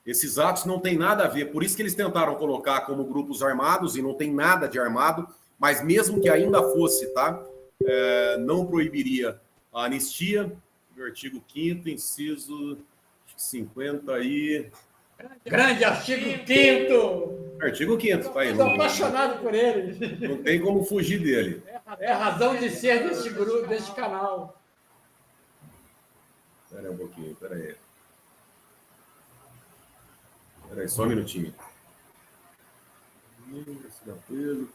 Esses atos não têm nada a ver, por isso que eles tentaram colocar como grupos armados e não tem nada de armado, mas mesmo que ainda fosse, tá? Não proibiria a anistia, do artigo 5º, inciso 50 e... Grande artigo 5º! Artigo 5º, tá aí. Estou apaixonado por ele. Não tem como fugir dele. É a razão de ser desse grupo, desse canal. Espera aí um pouquinho, espera aí. Espera aí, só um minutinho.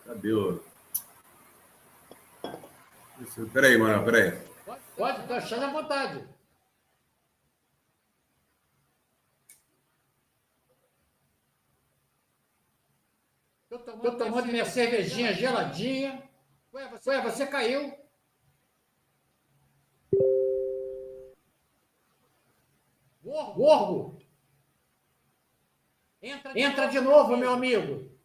Cadê o... Espera aí, Manuel, espera aí. Pode, estou achando à vontade. Estou tomando minha cervejinha geladinha. Ué, você caiu? Gorgo! Entra de novo, meu amigo.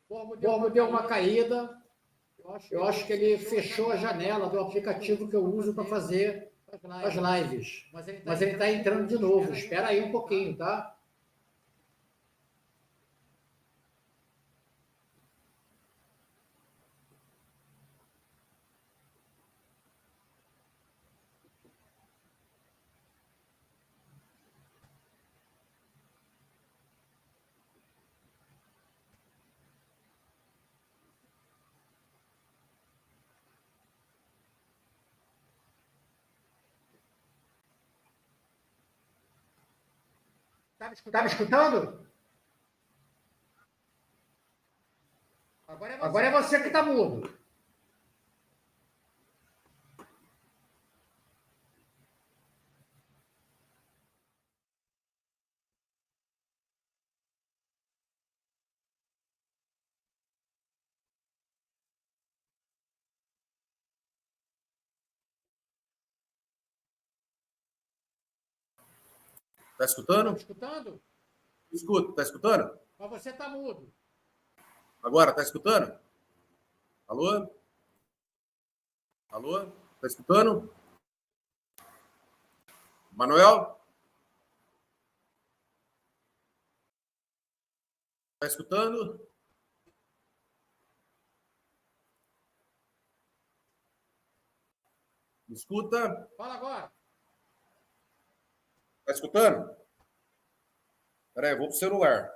O Borgo deu uma caída. Eu acho que ele fechou a janela do aplicativo que eu uso para fazer as lives. Mas ele está entrando de novo. Espera aí um pouquinho, tá? Tá me escutando? Agora é você que está mudo. Tá escutando? Tá me escutando? Escuta, tá escutando? Mas você está mudo. Agora, tá escutando? Alô? Alô? Tá escutando? Manuel? Tá escutando? Me escuta? Fala agora. Tá escutando? Peraí, eu vou pro celular.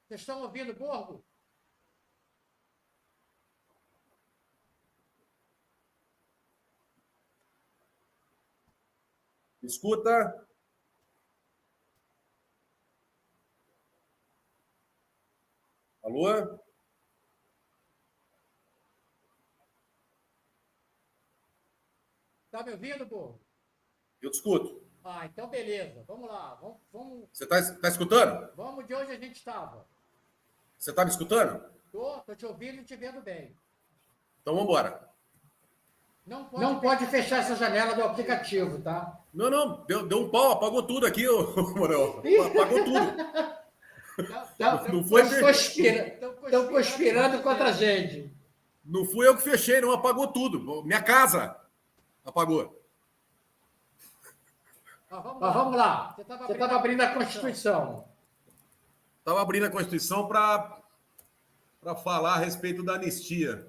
Vocês estão ouvindo, Borgo? Me escuta? Alô? Tá me ouvindo, Borgo? Eu te escuto. Ah, então beleza. Vamos lá. Você tá escutando? Vamos de onde a gente estava. Você tá me escutando? Tô te ouvindo e te vendo bem. Então vamos embora. Não pode fechar essa janela do aplicativo, tá? Não. Deu um pau, apagou tudo aqui, Manuel. Apagou tudo. Não foi. Estão conspirando contra a gente. Não fui eu que fechei, não. Apagou tudo. Minha casa apagou. Vamos lá. Você estava abrindo a Constituição. Estava abrindo a Constituição para falar a respeito da anistia.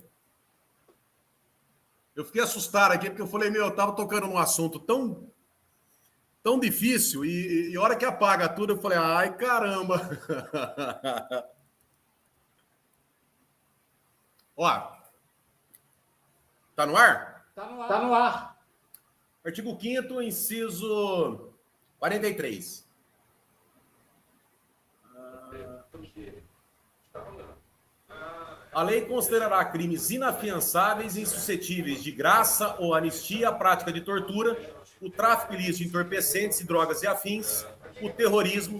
Eu fiquei assustado aqui, porque eu falei, eu estava tocando num assunto tão difícil, e a hora que apaga tudo, eu falei, ai, caramba. Ó, tá no ar? Tá no ar. Artigo 5º, inciso 43. A lei considerará crimes inafiançáveis e insuscetíveis de graça ou anistia a prática de tortura, o tráfico ilícito de entorpecentes e drogas e afins, o terrorismo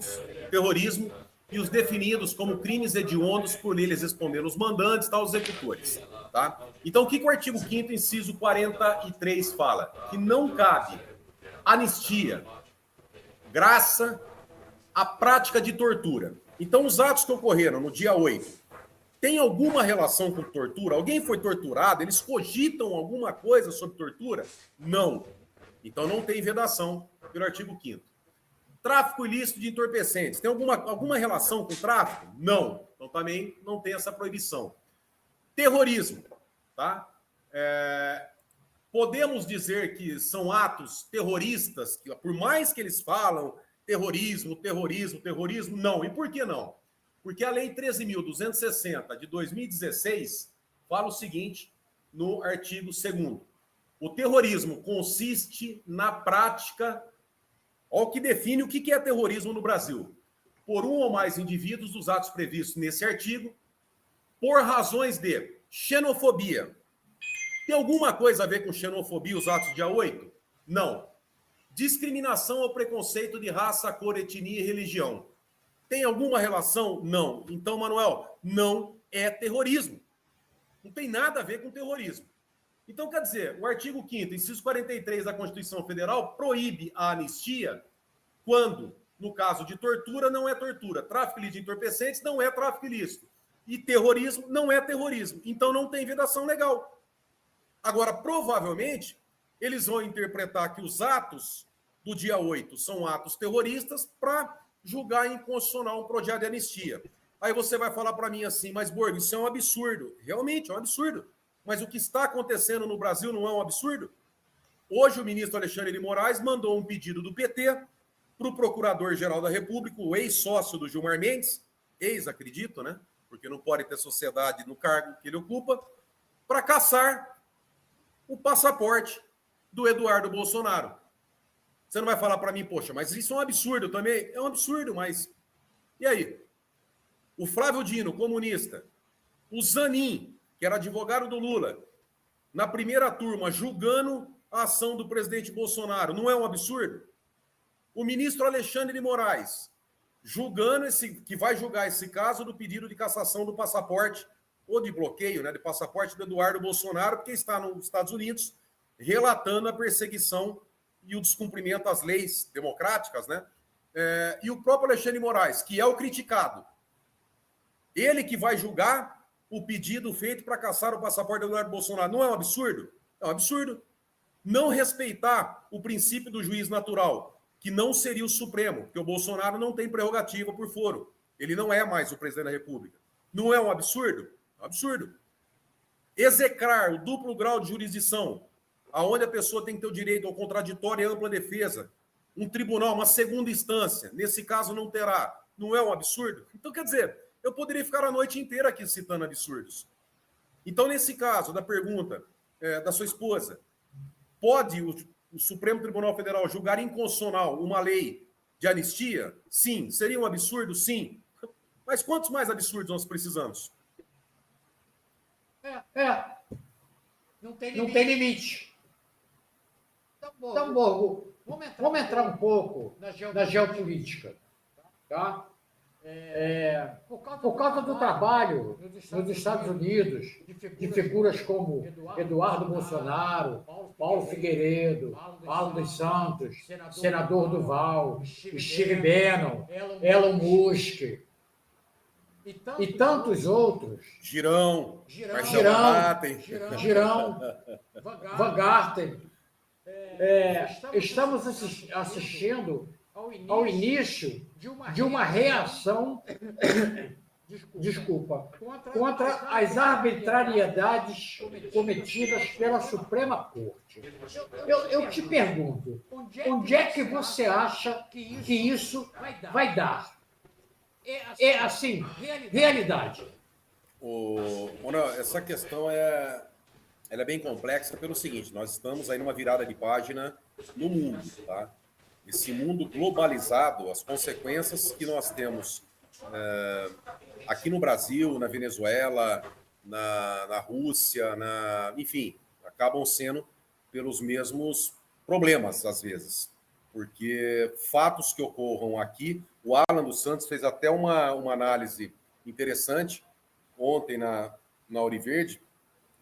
e os definidos como crimes hediondos por neles responder os mandantes, tá, os executores. Tá? Então, o que o artigo 5º, inciso 43 fala? Que não cabe anistia, graça, a prática de tortura. Então, os atos que ocorreram no dia 8 tem alguma relação com tortura? Alguém foi torturado? Eles cogitam alguma coisa sobre tortura? Não. Então não tem vedação pelo artigo 5º. Tráfico ilícito de entorpecentes. Tem alguma relação com tráfico? Não. Então também não tem essa proibição. Terrorismo. Tá? Podemos dizer que são atos terroristas, que por mais que eles falam terrorismo, não. E por que não? Porque a Lei 13.260 de 2016 fala o seguinte no artigo 2º. O terrorismo consiste na prática, ó, o que define o que é terrorismo no Brasil. Por um ou mais indivíduos dos atos previstos nesse artigo, por razões de xenofobia. Tem alguma coisa a ver com xenofobia os atos do dia 8? Não. Discriminação ou preconceito de raça, cor, etnia e religião. Tem alguma relação? Não. Então, Manuel, não é terrorismo. Não tem nada a ver com terrorismo. Então, quer dizer, o artigo 5º, inciso 43 da Constituição Federal, proíbe a anistia quando, no caso de tortura, não é tortura. Tráfico ilícito de entorpecentes não é tráfico ilícito. E terrorismo não é terrorismo. Então, não tem vedação legal. Agora, provavelmente, eles vão interpretar que os atos do dia 8 são atos terroristas para julgar inconstitucional um projeto de anistia. Aí você vai falar para mim assim, mas Borgo, isso é um absurdo. Realmente, é um absurdo. Mas o que está acontecendo no Brasil não é um absurdo? Hoje o ministro Alexandre de Moraes mandou um pedido do PT para o Procurador-Geral da República, o ex-sócio do Gilmar Mendes, acredito, né? Porque não pode ter sociedade no cargo que ele ocupa, para caçar o passaporte do Eduardo Bolsonaro. Você não vai falar para mim, poxa, mas isso é um absurdo também? É um absurdo, mas... E aí? O Flávio Dino, comunista. O Zanin, que era advogado do Lula, na primeira turma, julgando a ação do presidente Bolsonaro. Não é um absurdo? O ministro Alexandre de Moraes, que vai julgar esse caso do pedido de cassação do passaporte, ou de bloqueio, né, de passaporte do Eduardo Bolsonaro, porque está nos Estados Unidos, relatando a perseguição e o descumprimento às leis democráticas, né? E o próprio Alexandre de Moraes, que é o criticado, Ele que vai julgar o pedido feito para caçar o passaporte do Eduardo Bolsonaro. Não é um absurdo? É um absurdo. Não respeitar o princípio do juiz natural, que não seria o Supremo, porque o Bolsonaro não tem prerrogativa por foro. Ele não é mais o presidente da República. Não é um absurdo? É um absurdo. Execrar o duplo grau de jurisdição, aonde a pessoa tem que ter o direito ao contraditório e ampla defesa, um tribunal, uma segunda instância, nesse caso não terá. Não é um absurdo? Então, quer dizer, eu poderia ficar a noite inteira aqui citando absurdos. Então, nesse caso, da pergunta da sua esposa, pode o Supremo Tribunal Federal julgar inconstitucional uma lei de anistia? Sim. Seria um absurdo? Sim. Mas quantos mais absurdos nós precisamos? Não tem limite. Então, Borgo, vamos entrar um pouco na geopolítica. Tá? Por causa do trabalho nos Estados Unidos, de figuras como Eduardo Bolsonaro, Paulo Figueiredo, Paulo dos Santos, senador Duval, Steve Bannon, Elon Musk e tantos outros. Girão, Van Garten. Estamos assistindo ao início de uma reação, contra as arbitrariedades cometidas pela Suprema Corte. Eu te pergunto, onde é que você acha que isso vai dar? É assim, realidade. Essa questão ela é bem complexa pelo seguinte: nós estamos aí numa virada de página no mundo, tá? Esse mundo globalizado, as consequências que nós temos aqui no Brasil, na Venezuela, na Rússia, enfim, acabam sendo pelos mesmos problemas, às vezes. Porque fatos que ocorram aqui, o Alan dos Santos fez até uma análise interessante ontem na Auriverde,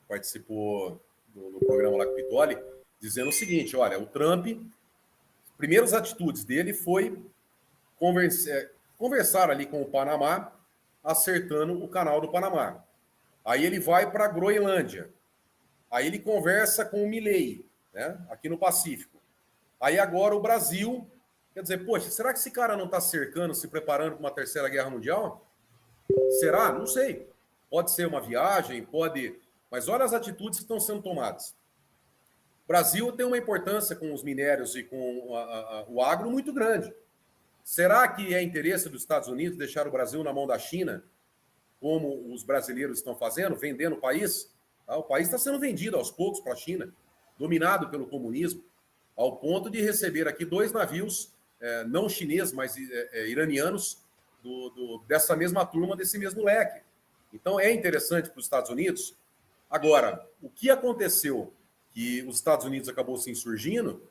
participou no programa lá com o Pitoli, dizendo o seguinte: olha, o Trump, as primeiras atitudes dele foi conversar ali com o Panamá, acertando o canal do Panamá. Aí ele vai para a Groenlândia. Aí ele conversa com o Milei, né, aqui no Pacífico. Aí agora o Brasil, quer dizer, poxa, será que esse cara não está cercando, se preparando para uma terceira guerra mundial? Será? Não sei. Pode ser uma viagem, pode... Mas olha as atitudes que estão sendo tomadas. O Brasil tem uma importância com os minérios e com o agro muito grande. Será que é interesse dos Estados Unidos deixar o Brasil na mão da China, como os brasileiros estão fazendo, vendendo o país? O país está sendo vendido aos poucos para a China, dominado pelo comunismo, ao ponto de receber aqui 2 navios, não chineses, mas iranianos, dessa mesma turma, desse mesmo leque. Então, é interessante para os Estados Unidos. Agora, o que aconteceu que os Estados Unidos acabou se insurgindo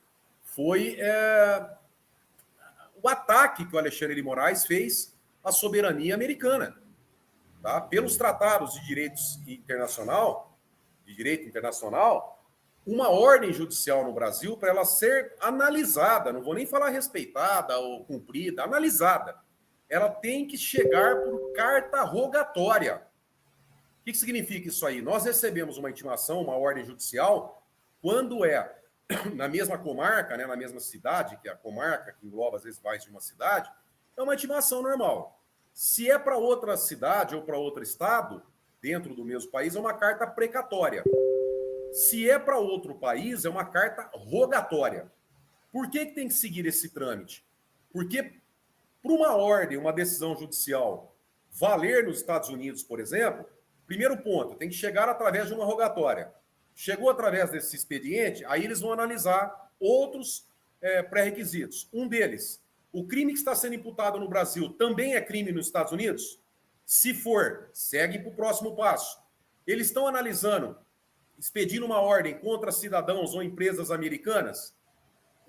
foi o ataque que o Alexandre de Moraes fez à soberania americana, tá? Pelos tratados de direito internacional, uma ordem judicial no Brasil, para ela ser analisada, não vou nem falar respeitada ou cumprida, analisada, ela tem que chegar por carta rogatória. O que significa isso aí? Nós recebemos uma intimação, uma ordem judicial, quando na mesma comarca, né, na mesma cidade, que é a comarca, que engloba às vezes mais de uma cidade, é uma intimação normal. Se é para outra cidade ou para outro estado, dentro do mesmo país, é uma carta precatória. Se é para outro país, é uma carta rogatória. Por que tem que seguir esse trâmite? Porque para uma ordem, uma decisão judicial valer nos Estados Unidos, por exemplo, primeiro ponto, tem que chegar através de uma rogatória. Chegou através desse expediente, aí eles vão analisar outros pré-requisitos. Um deles, o crime que está sendo imputado no Brasil também é crime nos Estados Unidos? Se for, segue para o próximo passo. Eles estão analisando, expedindo uma ordem contra cidadãos ou empresas americanas?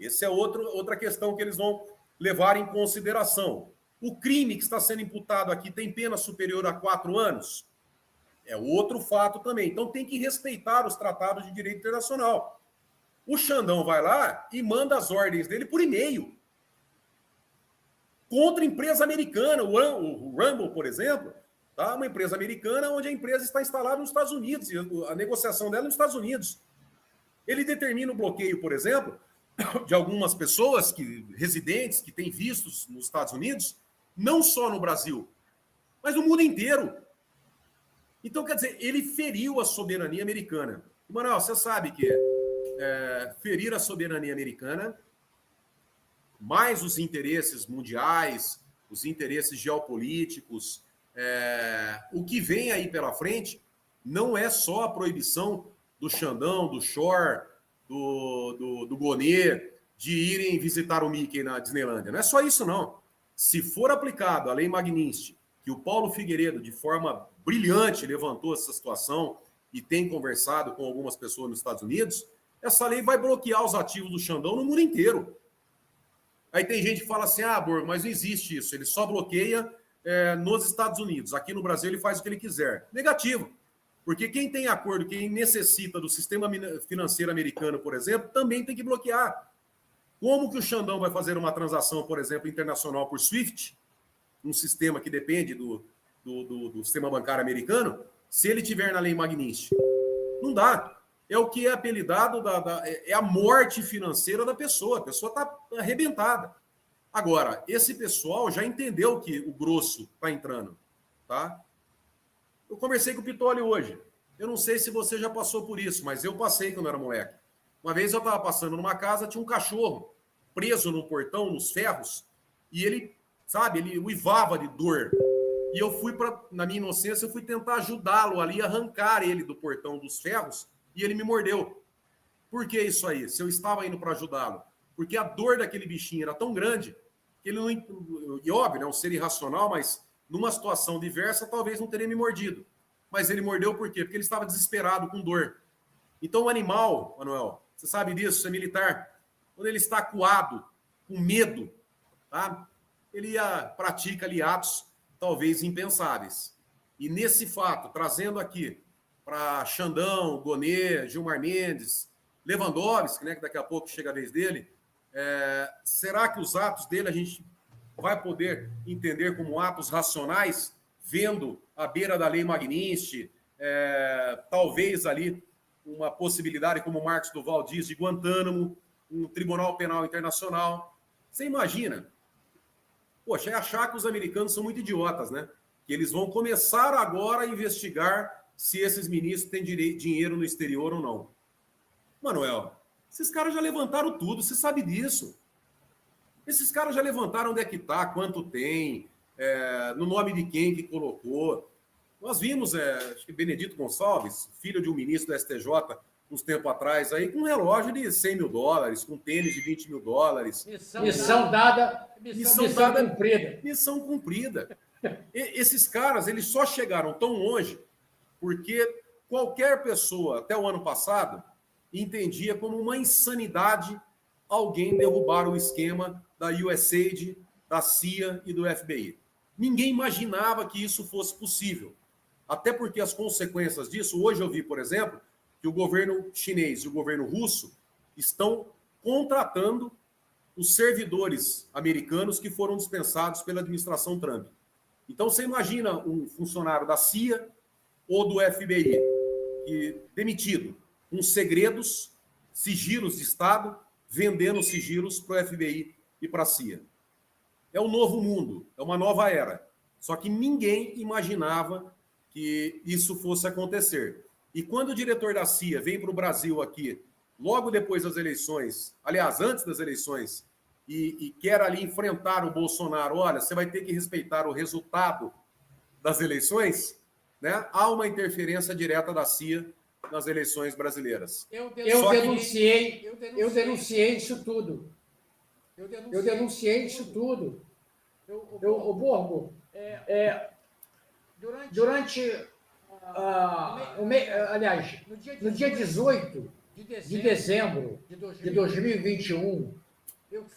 Essa é outra questão que eles vão levar em consideração. O crime que está sendo imputado aqui tem pena superior a 4 anos? É outro fato também. Então tem que respeitar os tratados de direito internacional. O Xandão vai lá e manda as ordens dele por e-mail. Contra empresa americana. O Rumble, por exemplo, Tá? Uma empresa americana onde a empresa está instalada nos Estados Unidos, e a negociação dela é nos Estados Unidos. Ele determina o bloqueio, por exemplo, de algumas pessoas, residentes, que têm vistos nos Estados Unidos, não só no Brasil, mas no mundo inteiro. Então, quer dizer, ele feriu a soberania americana. Manuel, você sabe que ferir a soberania americana, mais os interesses mundiais, os interesses geopolíticos, o que vem aí pela frente não é só a proibição do Xandão, do Shore, do Gonê, de irem visitar o Mickey na Disneylândia. Não é só isso, não. Se for aplicado a lei Magnitsky, que o Paulo Figueiredo, de forma brilhante, levantou essa situação e tem conversado com algumas pessoas nos Estados Unidos, essa lei vai bloquear os ativos do Xandão no mundo inteiro. Aí tem gente que fala assim, Borgo, mas não existe isso, ele só bloqueia nos Estados Unidos. Aqui no Brasil ele faz o que ele quiser. Negativo. Porque quem tem acordo, quem necessita do sistema financeiro americano, por exemplo, também tem que bloquear. Como que o Xandão vai fazer uma transação, por exemplo, internacional por SWIFT, um sistema que depende do sistema bancário americano, se ele tiver na lei Magnitsky? Não dá. É o que é apelidado, é a morte financeira da pessoa. A pessoa está arrebentada. Agora, esse pessoal já entendeu que o grosso está entrando, tá? Eu conversei com o Pitoli hoje. Eu não sei se você já passou por isso, mas eu passei quando era moleque. Uma vez eu estava passando numa casa, tinha um cachorro preso no portão, nos ferros, e ele, sabe, ele uivava de dor. E eu fui, na minha inocência, eu fui tentar ajudá-lo ali, arrancar ele do portão dos ferros, e ele me mordeu. Por que isso aí? Se eu estava indo para ajudá-lo? Porque a dor daquele bichinho era tão grande que ele não... E óbvio, é um ser irracional, mas numa situação diversa, talvez não teria me mordido. Mas ele mordeu por quê? Porque ele estava desesperado, com dor. Então o animal, Manuel, você sabe disso, você é militar, quando ele está acuado, com medo, tá? Ele pratica ali atos talvez impensáveis. E nesse fato, trazendo aqui para Xandão, Gonê, Gilmar Mendes, Lewandowski, né, que daqui a pouco chega a vez dele, será que os atos dele a gente vai poder entender como atos racionais, vendo à beira da lei Magnitsky, talvez ali uma possibilidade, como o Marcos Duval diz, de Guantánamo, um Tribunal Penal Internacional? Você imagina? Poxa, é achar que os americanos são muito idiotas, né? Que eles vão começar agora a investigar se esses ministros têm dinheiro no exterior ou não. Manuel, esses caras já levantaram tudo, você sabe disso. Esses caras já levantaram onde é que está, quanto tem, no nome de quem que colocou. Nós vimos, acho que Benedito Gonçalves, filho de um ministro do STJ, uns tempos atrás, aí, com um relógio de $100 mil, com tênis de $20 mil. Missão dada, missão cumprida. Missão cumprida. Esses caras, eles só chegaram tão longe porque qualquer pessoa, até o ano passado, entendia como uma insanidade alguém derrubar o esquema da USAID, da CIA e do FBI. Ninguém imaginava que isso fosse possível. Até porque as consequências disso, hoje eu vi, por exemplo, que o governo chinês e o governo russo estão contratando os servidores americanos que foram dispensados pela administração Trump. Então, você imagina um funcionário da CIA ou do FBI demitido, com segredos, sigilos de Estado, vendendo sigilos para o FBI e para a CIA. É um novo mundo, é uma nova era. Só que ninguém imaginava que isso fosse acontecer. E quando o diretor da CIA vem para o Brasil aqui, logo depois das eleições, aliás, antes das eleições, e quer ali enfrentar o Bolsonaro, olha, você vai ter que respeitar o resultado das eleições, né? Há uma interferência direta da CIA nas eleições brasileiras. Eu denunciei isso tudo. Eu denunciei isso tudo. O Borgo, aliás, no dia 18 de dezembro de 2021,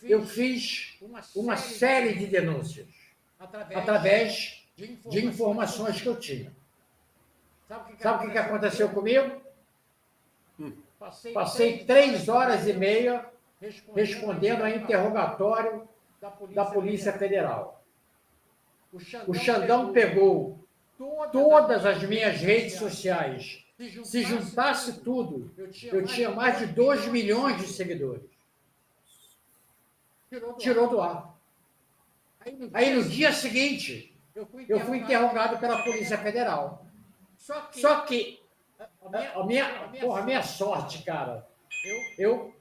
eu fiz uma série de denúncias através de informações que eu tinha. Sabe o que aconteceu comigo? Passei 3 horas e meia respondendo a interrogatório da Polícia Federal. O Xandão pegou todas as minhas redes sociais, se juntasse tudo, eu tinha mais de 2 milhões de seguidores. Tirou do ar. Aí no dia seguinte, eu fui interrogado pela Polícia Federal. Só que a minha sorte, cara, eu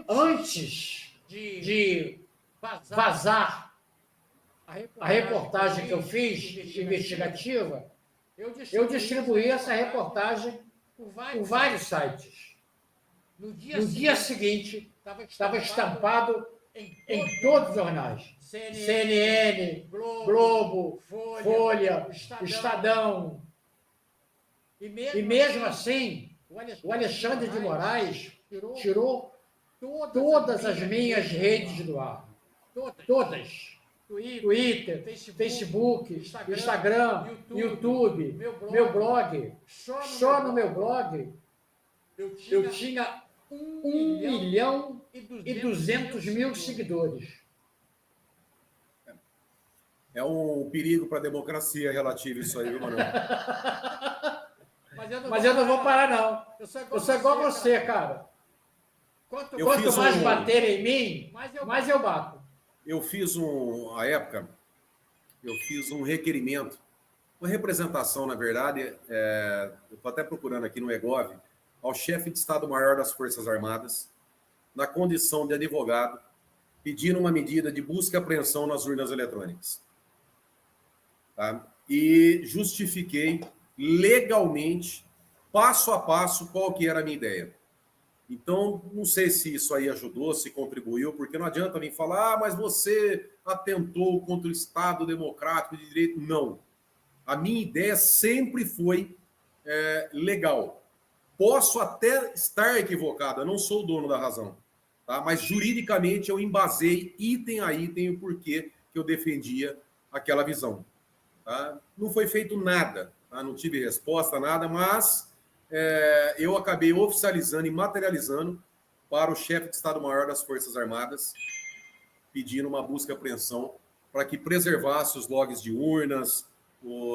antes de vazar a reportagem que eu fiz, investigativa, eu distribuí essa reportagem por vários sites. No dia seguinte, estava estampado em todos os jornais. CNN, Globo, Folha, Estadão. E mesmo assim, o Alexandre de Moraes tirou todas as minhas redes do ar. Todas. Twitter, Facebook, Instagram, YouTube, meu blog. Só no meu blog eu tinha 1.200.000 seguidores. É um perigo para a democracia relativo isso aí, viu, Manuel? Mas eu não vou parar, não. Eu sou igual você, cara. Quanto mais baterem em mim, mais eu bato. Eu fiz à época, eu fiz um requerimento, uma representação, na verdade, eu estou até procurando aqui no EGOV, ao chefe de Estado-Maior das Forças Armadas, na condição de advogado, pedindo uma medida de busca e apreensão nas urnas eletrônicas. Tá? E justifiquei legalmente, passo a passo, qual que era a minha ideia. Então, não sei se isso aí ajudou, se contribuiu, porque não adianta vir falar, mas você atentou contra o Estado democrático de direito. Não. A minha ideia sempre foi legal. Posso até estar equivocado, eu não sou o dono da razão, tá? Mas juridicamente eu embasei item a item o porquê que eu defendia aquela visão. Tá? Não foi feito nada, tá? Não tive resposta, nada, mas eu acabei oficializando e materializando para o chefe de Estado-Maior das Forças Armadas, pedindo uma busca e apreensão para que preservasse os logs de urnas,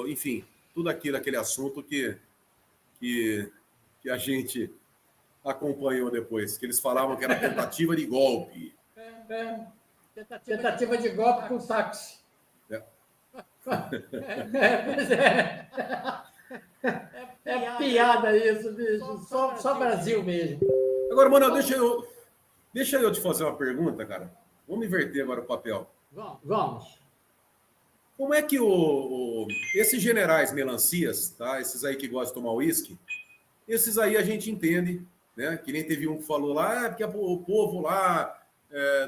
enfim, tudo aquele assunto que a gente acompanhou depois, que eles falavam que era tentativa de golpe. Tentativa de golpe com táxi. Pois é. É piada isso, bicho. Só Brasil mesmo. Agora, mano, deixa eu te fazer uma pergunta, cara. Vamos inverter agora o papel. Vamos. Como é que esses generais melancias, tá? Esses aí que gostam de tomar uísque, esses aí a gente entende, né? Que nem teve um que falou lá, porque o povo lá,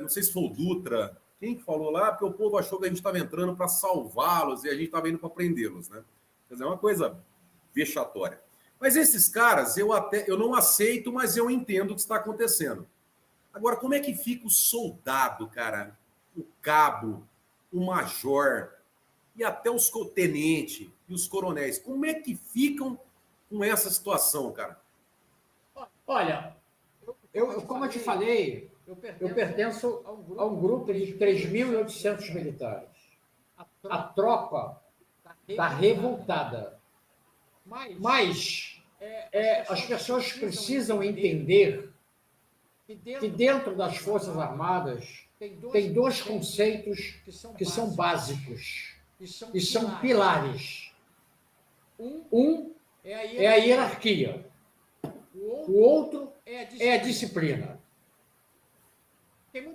não sei se foi o Dutra, quem que falou lá, porque o povo achou que a gente estava entrando para salvá-los e a gente estava indo para prendê-los, né? Quer dizer, é uma coisa vexatória. Mas esses caras, eu não aceito, mas eu entendo o que está acontecendo. Agora, como é que fica o soldado, cara? O cabo, o major e até os tenentes e os coronéis. Como é que ficam com essa situação, cara? Olha, como eu te falei, eu pertenço a um grupo de 3.800 militares. A tropa está revoltada. Mas as pessoas precisam entender que dentro das Forças Armadas tem dois conceitos que são básicos e são pilares. Um é a hierarquia, o outro é a disciplina.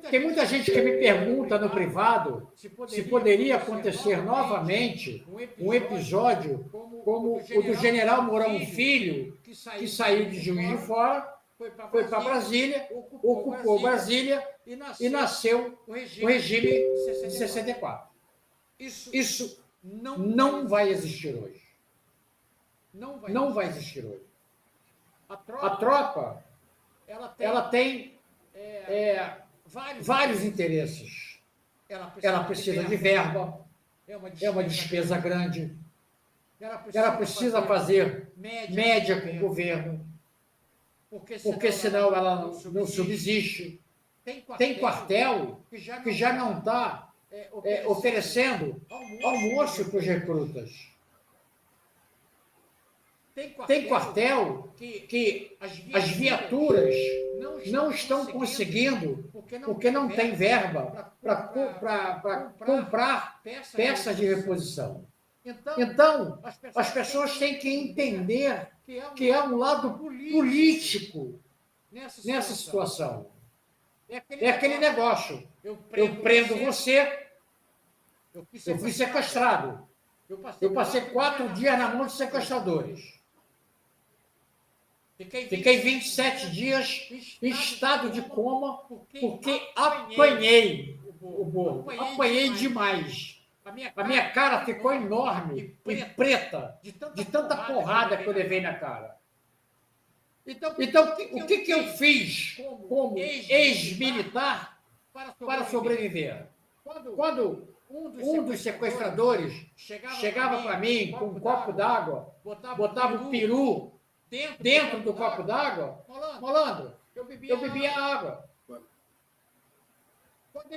Tem muita gente que me pergunta no privado se poderia acontecer novamente um episódio como o do general Mourão Filho, que saiu de Juiz de Fora, foi para Brasília, ocupou Brasília e nasceu o regime de 64. Isso não vai existir hoje. Não vai existir hoje. A tropa ela tem vários interesses. Ela precisa de verba, é uma despesa grande. Ela precisa fazer média com o governo, porque senão ela não subsiste. Tem quartel que já não está oferecendo almoço para os recrutas. Tem quartel que as viaturas não estão conseguindo porque não tem verba para comprar peças de reposição. Então, as pessoas têm que entender que há um lado político nessa situação. É aquele negócio. Eu prendo você, eu fui sequestrado. Eu passei 4 dias na mão de sequestradores. Fiquei 27 dias em estado de coma porque apanhei o burro. Apanhei demais. A minha cara ficou enorme e preta de tanta porrada que eu levei na cara. Então, o que eu fiz como ex-militar para sobreviver? Quando um dos sequestradores chegava para mim com um copo d'água, botava o peru dentro do copo d'água, Malandro, eu bebia água.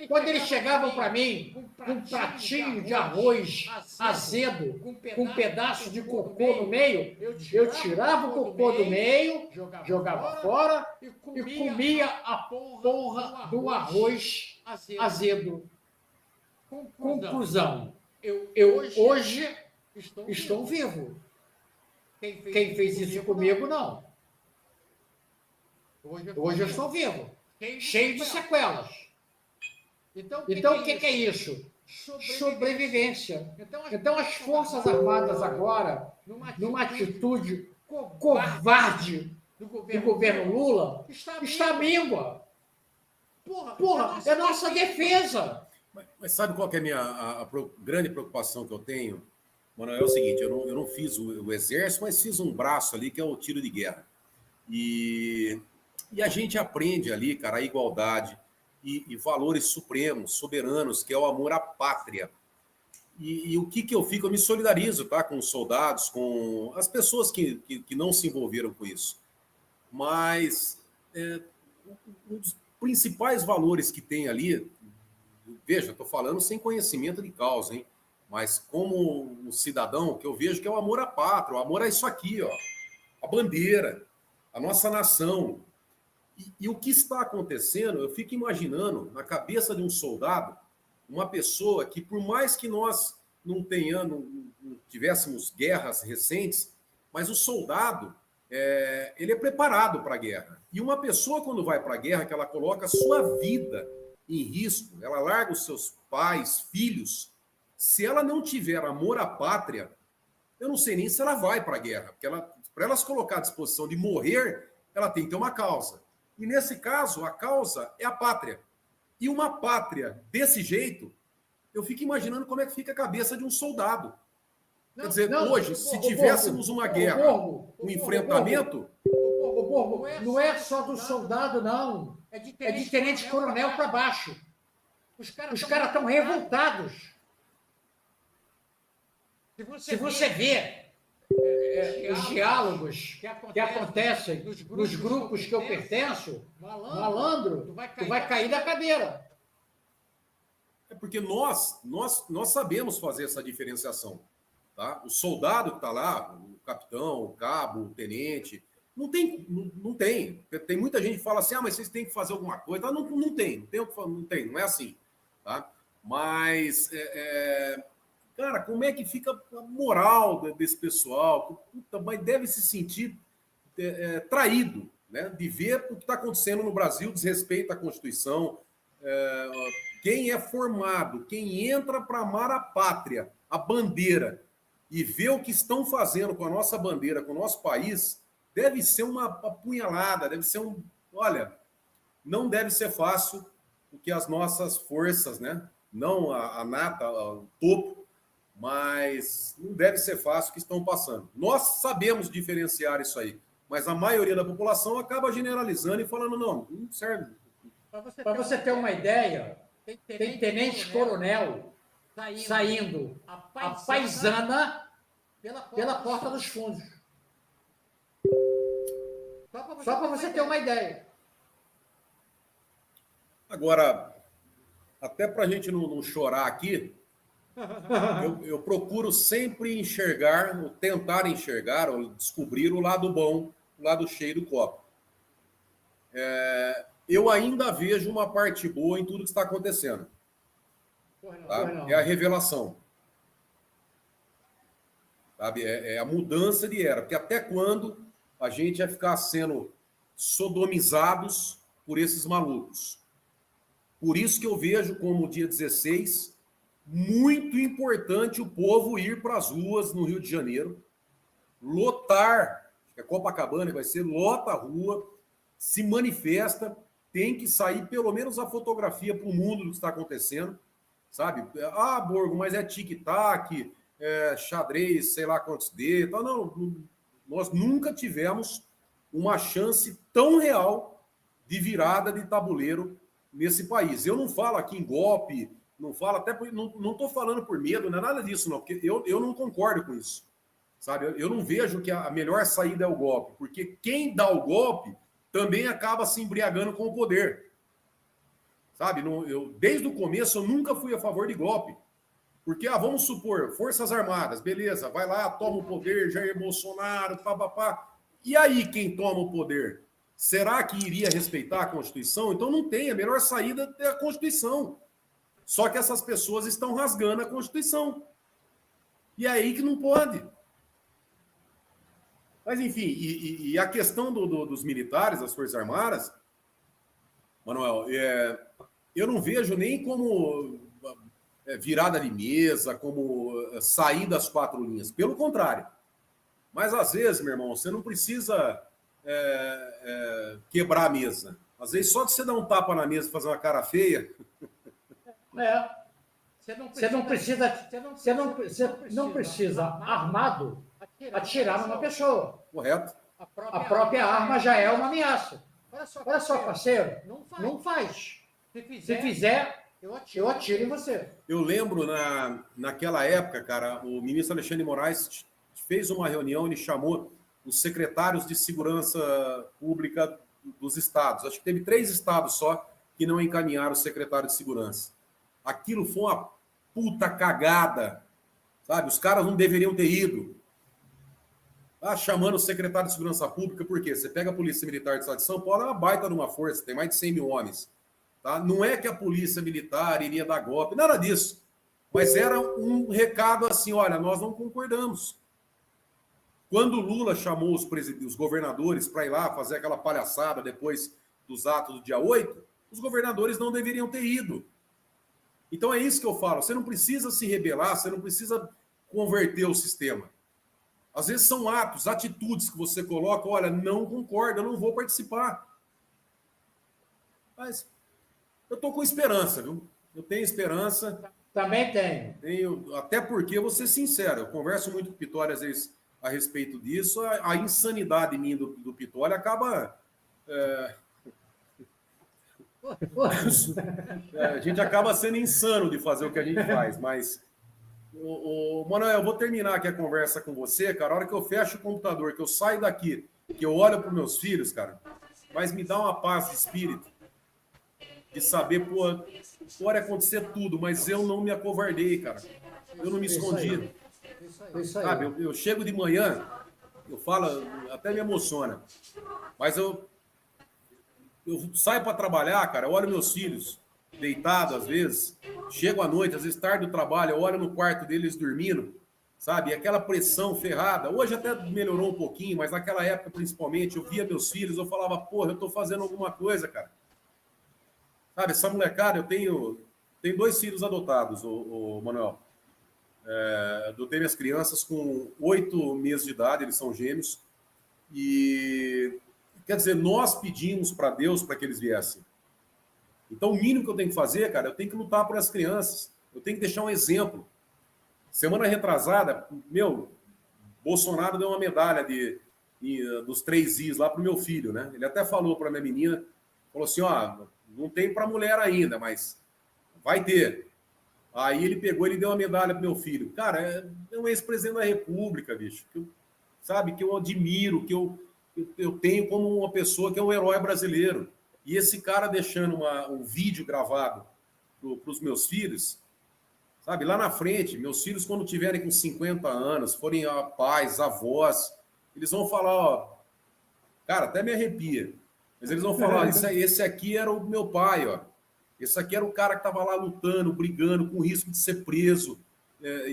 Quando eles chegavam para mim com um pratinho de arroz azedo, com um pedaço de cocô no meio, eu tirava o cocô do meio, jogava fora e comia a porra do arroz azedo. Conclusão, eu hoje estou vivo. Quem fez isso comigo, não. Hoje eu estou vivo, cheio de sequelas. Então, o que é isso? Sobrevivência. Então, as Forças Armadas agora, numa atitude covarde do governo Lula, está à míngua. Porra, é nossa defesa. Mas sabe qual que é a minha grande preocupação que eu tenho, Manuel? É o seguinte, eu não fiz o exército, mas fiz um braço ali que é o tiro de guerra. E a gente aprende ali, cara, a igualdade e valores supremos, soberanos, que é o amor à pátria. E o que eu fico? Eu me solidarizo, tá, com os soldados, com as pessoas que não se envolveram com isso. Mas um dos principais valores que tem ali, veja, estou falando sem conhecimento de causa, hein? Mas como um cidadão, que eu vejo que é o amor à pátria, o amor a isso aqui, ó, a bandeira, a nossa nação. E o que está acontecendo, eu fico imaginando na cabeça de um soldado, uma pessoa que, por mais que nós não tivéssemos guerras recentes, mas o soldado, ele é preparado para a guerra. E uma pessoa, quando vai para a guerra, que ela coloca a sua vida em risco, ela larga os seus pais, filhos, se ela não tiver amor à pátria, eu não sei nem se ela vai para a guerra, porque para ela se colocar à disposição de morrer, ela tem que ter uma causa. E nesse caso, a causa é a pátria. E uma pátria desse jeito, eu fico imaginando como é que fica a cabeça de um soldado. Quer dizer, hoje, se tivéssemos uma guerra, um enfrentamento... Não é só do soldado, não. É de tenente-coronel para baixo. Os caras estão revoltados. Se você vê os diálogos que acontecem nos grupos que eu pertenço, malandro, tu vai cair da cadeira. É porque nós sabemos fazer essa diferenciação. Tá? O soldado que está lá, o capitão, o cabo, o tenente, não tem. Tem muita gente que fala assim, mas vocês têm que fazer alguma coisa. Não tem, não é assim. Tá? Mas... cara, como é que fica a moral desse pessoal? Puta, mas deve se sentir traído, né? De ver o que está acontecendo no Brasil, desrespeito à Constituição. Quem é formado, quem entra para amar a pátria, a bandeira, e vê o que estão fazendo com a nossa bandeira, com o nosso país, deve ser uma apunhalada, deve ser Olha, não deve ser fácil o que as nossas forças, né? Não a nata, o topo, mas não deve ser fácil o que estão passando. Nós sabemos diferenciar isso aí, mas a maioria da população acaba generalizando e falando, não serve. Para você ter uma ideia, tem tenente-coronel saindo a paisana pela porta dos fundos. Só para você ter uma ideia. Agora, até para a gente não chorar aqui, eu procuro sempre enxergar, ou tentar enxergar, ou descobrir o lado bom, o lado cheio do copo. Eu ainda vejo uma parte boa em tudo que está acontecendo. Tá? É a revelação. Sabe? É a mudança de era. Porque até quando a gente vai ficar sendo sodomizados por esses malucos? Por isso que eu vejo como dia 16 muito importante o povo ir para as ruas no Rio de Janeiro, lotar, a Copacabana vai ser, lota a rua, se manifesta, tem que sair pelo menos a fotografia para o mundo do que está acontecendo, sabe? Ah, Borgo, mas é tic-tac, xadrez, sei lá quantos dedos. Não, nós nunca tivemos uma chance tão real de virada de tabuleiro nesse país. Eu não falo aqui em golpe, não falo, até porque não estou falando por medo, não é nada disso, não, porque eu não concordo com isso, sabe? Eu não vejo que a melhor saída é o golpe, porque quem dá o golpe também acaba se embriagando com o poder, sabe? Desde o começo, eu nunca fui a favor de golpe, porque, vamos supor, Forças Armadas, beleza, vai lá, toma o poder, Jair Bolsonaro, papapá, e aí quem toma o poder? Será que iria respeitar a Constituição? Então não tem, a melhor saída é a Constituição. Só que essas pessoas estão rasgando a Constituição. E é aí que não pode. Mas, enfim, e a questão dos militares, das Forças Armadas, Manuel, eu não vejo nem como virada de mesa, como sair das quatro linhas. Pelo contrário. Mas, às vezes, meu irmão, você não precisa quebrar a mesa. Às vezes, só de você dar um tapa na mesa e fazer uma cara feia... Você não precisa armado atirar numa pessoa. Correto. A própria arma já é uma ameaça. Olha só, parceiro, não faz. Se fizer, eu atiro em você. Eu lembro, naquela época, cara, o ministro Alexandre de Moraes fez uma reunião, ele chamou os secretários de segurança pública dos estados. Acho que teve 3 estados só que não encaminharam o secretário de segurança. Aquilo foi uma puta cagada, sabe? Os caras não deveriam ter ido. Chamando o secretário de Segurança Pública, por quê? Você pega a Polícia Militar do Estado de São Paulo, é uma baita de uma força, tem mais de 100 mil homens. Tá? Não é que a Polícia Militar iria dar golpe, nada disso. Mas era um recado assim, olha, nós não concordamos. Quando o Lula chamou os governadores para ir lá fazer aquela palhaçada depois dos atos do dia 8, os governadores não deveriam ter ido. Então é isso que eu falo, você não precisa se rebelar, você não precisa converter o sistema. Às vezes são atitudes que você coloca, olha, não concordo, eu não vou participar. Mas eu estou com esperança, viu? Eu tenho esperança. Também tenho. Até porque, vou ser sincero, eu converso muito com o Pitória às vezes a respeito disso, a insanidade minha do Pitória acaba... a gente acaba sendo insano de fazer o que a gente faz, mas... Manuel, eu vou terminar aqui a conversa com você, cara. A hora que eu fecho o computador, que eu saio daqui, que eu olho para os meus filhos, cara, mas me dá uma paz de espírito, de saber, pode acontecer tudo, mas eu não me acovardei, cara. Eu não me escondi. Sabe, eu chego de manhã, eu falo, até me emociona, mas eu saio para trabalhar, cara, eu olho meus filhos deitado às vezes, chego à noite, às vezes tarde do trabalho, eu olho no quarto deles dormindo, sabe? E aquela pressão ferrada. Hoje até melhorou um pouquinho, mas naquela época, principalmente, eu via meus filhos, eu falava, porra, eu tô fazendo alguma coisa, cara. Sabe, essa molecada, eu tenho 2 filhos adotados, o Manuel. Adotei minhas crianças com 8 meses de idade, eles são gêmeos. E, quer dizer, nós pedimos para Deus para que eles viessem. Então, o mínimo que eu tenho que fazer, cara, eu tenho que lutar por as crianças. Eu tenho que deixar um exemplo. Semana retrasada, Bolsonaro deu uma medalha dos 3 Is lá pro meu filho, né? Ele até falou para minha menina, falou assim, não tem para mulher ainda, mas vai ter. Aí ele pegou, ele deu uma medalha pro meu filho. Cara, é um ex-presidente da República, bicho. Que eu admiro, que eu tenho como uma pessoa que é um herói brasileiro. E esse cara deixando um vídeo gravado para os meus filhos, Sabe, lá na frente, meus filhos, quando tiverem com 50 anos, forem pais, avós, eles vão falar, ó, cara, até me arrepia, mas eles vão falar, esse aqui era o meu pai, ó. Esse aqui era o cara que estava lá lutando, brigando, com risco de ser preso.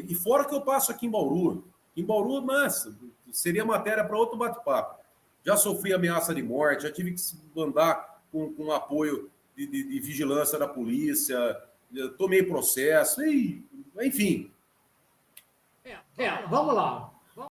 E fora que eu passo aqui em Bauru. Em Bauru, nossa, seria matéria para outro bate-papo. Já sofri ameaça de morte, já tive que andar com apoio de vigilância da polícia, tomei processo, enfim. Vamos lá.